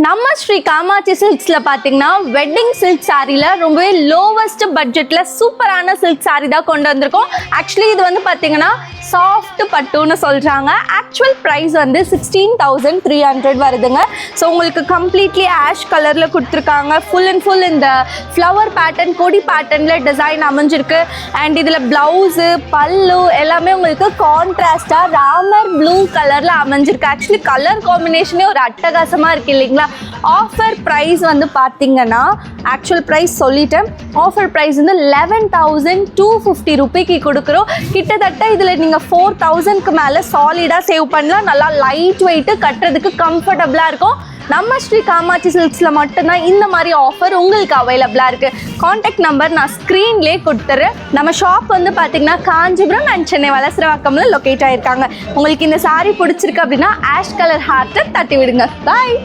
நம்ம ஸ்ரீ காமாட்சி சில்க்ஸ்ல பாத்தீங்கன்னா wedding silk சாரில ரொம்பவே லோவஸ்ட் பட்ஜெட்ல சூப்பரான சில்க் சாரி தான் கொண்டு வந்திருக்கோம். ஆக்சுவலி இது வந்து பாத்தீங்கன்னா சாஃப்ட் பட்டுன்னு சொல்றாங்க. ஆக்சுவல் ப்ரைஸ் வந்து 16,300 வருதுங்க. ஸோ உங்களுக்கு கம்ப்ளீட்லி ஆஷ் கலர்ல கொடுத்துருக்காங்க. ஃபுல் அண்ட் ஃபுல் இந்த ஃப்ளவர் பேட்டர்ன் கொடி பேட்டர்ன்ல டிசைன் அமைஞ்சிருக்கு. அண்ட் இதுல பிளவுஸு பல்லு எல்லாமே உங்களுக்கு கான்ட்ராஸ்டா ராமர் ப்ளூ கலர்ல அமைஞ்சிருக்கு. ஆக்சுவலி கலர் காம்பினேஷனே ஒரு அட்டகாசமா இருக்கு இல்லைங்களா? ஆஃபர் ப்ரைஸ் வந்து பார்த்தீங்கன்னா ஆக்சுவல் ப்ரைஸ் சொல்லிட்டேன். ஆஃபர் ப்ரைஸ் வந்து 11,250 ரூபாய்க்கு கொடுக்குறோம். கிட்டத்தட்ட இதில் நீங்கள் 4,000க்கு மேலே சாலிடாக சேவ் பண்ணலாம். நல்லா லைட் வெயிட்டு கட்டுறதுக்கு கம்ஃபர்டபுளாக இருக்கும். நம்ம ஸ்ரீ காமாட்சி சில்க்ஸில் மட்டும்தான் இந்த மாதிரி ஆஃபர் உங்களுக்கு அவைலபிளாக இருக்குது. கான்டாக்ட் நம்பர் நான் ஸ்க்ரீன்லேயே கொடுத்துறேன். நம்ம ஷாப் வந்து பார்த்தீங்கன்னா காஞ்சிபுரம் அண்ட் சென்னை வலசரவாக்கம்ல லொக்கேட் ஆகிருக்காங்க. உங்களுக்கு இந்த சாரீ பிடிச்சிருக்கு அப்படின்னா ஆஷ் கலர் ஹார்ட்டை தட்டி விடுங்க. பாய்.